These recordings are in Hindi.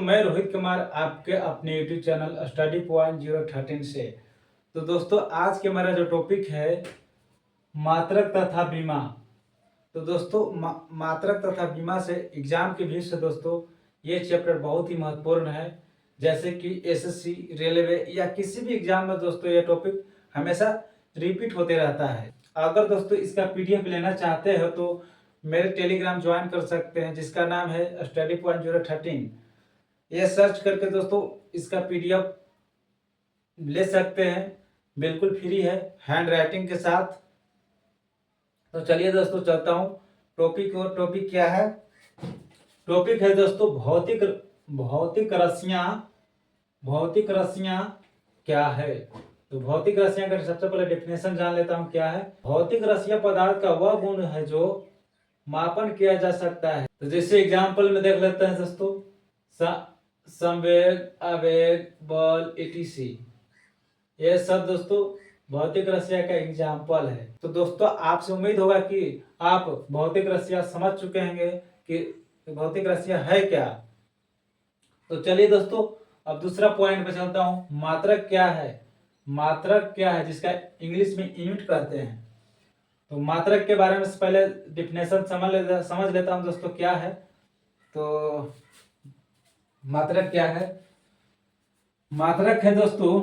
मैं रोहित कुमार आपके अपने यूट्यूब चैनल स्टडी पॉइंट 013 से। तो दोस्तों आज के हमारा जो टॉपिक है मात्रक तथा बीमा। तो दोस्तों मात्रक तथा बीमा से एग्जाम के भी से दोस्तों ये चैप्टर बहुत ही महत्वपूर्ण है। जैसे कि एसएससी, रेलवे या किसी भी एग्जाम में दोस्तों ये टॉपिक हमेशा रिपीट होते रहता है। अगर दोस्तों इसका पीडीएफ लेना चाहते हो तो मेरे टेलीग्राम ज्वाइन कर सकते हैं, जिसका नाम है स्टडी पॉइंट 013। ये सर्च करके दोस्तों इसका पीडीएफ ले सकते हैं, बिल्कुल फ्री है, हैंड राइटिंग के साथ। तो चलिए दोस्तों चलता हूँ टॉपिक। और टॉपिक क्या है? टॉपिक है दोस्तों भौतिक भौतिक रस्सियाँ। भौतिक रस्सियाँ क्या है? तो भौतिक रस्सियाँ का सबसे पहले डेफिनेशन जान लेता हूँ क्या है। भौतिक रस्सियाँ पदार्थ का वह गुण है जो मापन किया जा सकता है। तो जैसे एग्जाम्पल में देख लेते हैं दोस्तों, संवेग, आवेग, बल, etc। ये सब दोस्तों भौतिक रस्सियाँ का एग्जाम्पल है। तो दोस्तों आपसे उम्मीद होगा कि आप भौतिक रस्सियाँ समझ चुके होंगे कि भौतिक रस्सियाँ है क्या। तो चलिए दोस्तों अब दूसरा पॉइंट पे चलता हूँ। मात्रक क्या है? मात्रक क्या है जिसका इंग्लिश में यूनिट कहते हैं। तो मात्रक के बारे में पहले डिफिनेशन समझ लेता हूँ दोस्तों क्या है। तो मात्रक क्या है? मात्रक है दोस्तों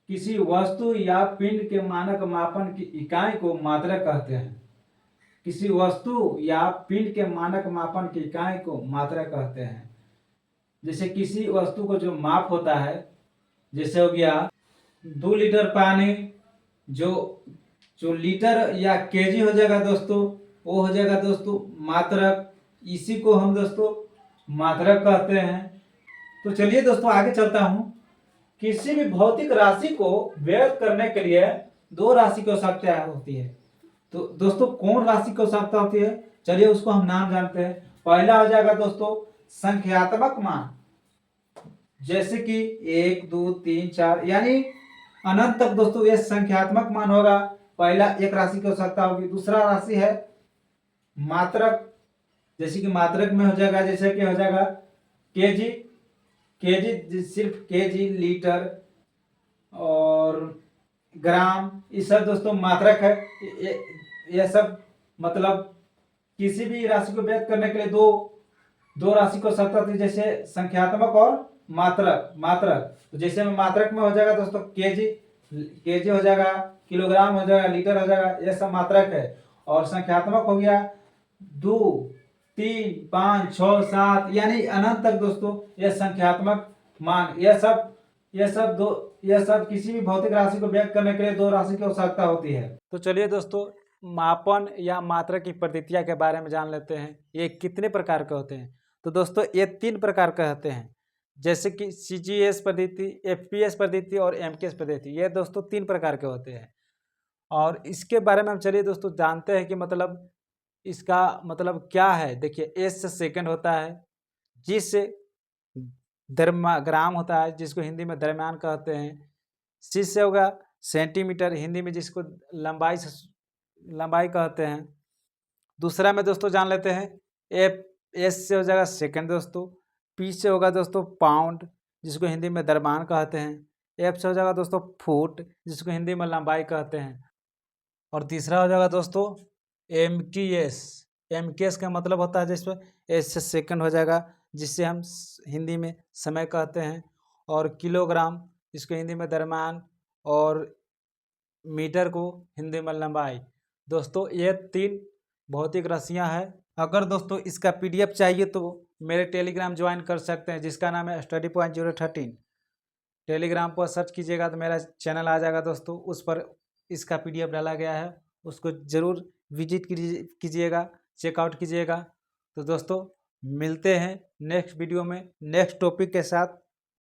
किसी वस्तु या पिंड के मानक मापन की इकाई को मात्रक कहते हैं। किसी वस्तु या पिंड के मानक मापन की इकाई को मात्रक कहते हैं। जैसे किसी वस्तु को जो माप होता है, जैसे हो गया 2 लीटर पानी, जो लीटर या केजी हो जाएगा दोस्तों, वो हो जाएगा दोस्तों मात्रक। इसी को हम दोस्तों मात्रक कहते हैं। तो चलिए दोस्तों आगे चलता हूँ। किसी भी भौतिक राशि को व्यक्त करने के लिए 2 राशि की आवश्यकता होती है। तो दोस्तों कौन राशि की आवश्यकता होती है? चलिए उसको हम नाम जानते हैं। पहला हो जाएगा दोस्तों संख्यात्मक मान, जैसे कि 1 2 3 4 यानी अनंत तक दोस्तों ये संख्यात्मक मान होगा। पहला एक राशि की आवश्यकता होगी। दूसरा राशि है मात्रक, जैसे कि मात्रक में हो जाएगा, जैसे कि हो जाएगा केजी। केजी सिर्फ केजी, लीटर और ग्राम, ये सब दोस्तों मात्रक है। ये सब मतलब किसी भी राशि को व्यक्त करने के लिए दो राशि को आवश्यकता थी, जैसे संख्यात्मक और मात्रक। तो जैसे में मात्रक में हो जाएगा दोस्तों केजी हो जाएगा, किलोग्राम हो जाएगा, लीटर हो जाएगा, ये सब मात्रक है। और संख्यात्मक हो गया 2 3 5 6 7 यानी अनंत तक दोस्तों ये संख्यात्मक मान। यह सब किसी भी भौतिक राशि को व्यक्त करने के लिए 2 राशि की आवश्यकता होती है। तो चलिए दोस्तों मापन या मात्रक की पद्धतियां के बारे में जान लेते हैं। ये कितने प्रकार के होते हैं? तो दोस्तों ये 3 प्रकार के होते हैं, जैसे कि CGS पद्धति, FPS पद्धति और MKS पद्धति। ये दोस्तों 3 प्रकार के होते हैं। और इसके बारे में हम चलिए दोस्तों जानते हैं कि मतलब इसका मतलब क्या है। देखिए S से सेकंड होता है, G से ग्राम होता है, जिसको हिंदी में दरम्यान कहते हैं। C से होगा सेंटीमीटर, हिंदी में जिसको लंबाई कहते हैं। दूसरा में दोस्तों जान लेते हैं S से हो जाएगा सेकंड दोस्तों। P से होगा दोस्तों पाउंड, जिसको हिंदी में दरम्यान कहते हैं। F से हो जाएगा दोस्तों फुट, जिसको हिंदी में लंबाई कहते हैं। और तीसरा हो जाएगा दोस्तों MKS का मतलब होता है जिसमें S से सेकंड हो जाएगा, जिससे हम हिंदी में समय कहते हैं। और किलोग्राम, जिसको हिंदी में दरम्यान, और मीटर को हिंदी में लंबाई। दोस्तों ये 3 भौतिक राशियां हैं। अगर दोस्तों इसका PDF चाहिए तो मेरे टेलीग्राम ज्वाइन कर सकते हैं, जिसका नाम है स्टडी पॉइंट 013। टेलीग्राम पर सर्च कीजिएगा तो मेरा चैनल आ जाएगा दोस्तों, उस पर इसका PDF डाला गया है, उसको ज़रूर विजिट कीजिएगा, चेकआउट कीजिएगा। तो दोस्तों मिलते हैं नेक्स्ट वीडियो में नेक्स्ट टॉपिक के साथ।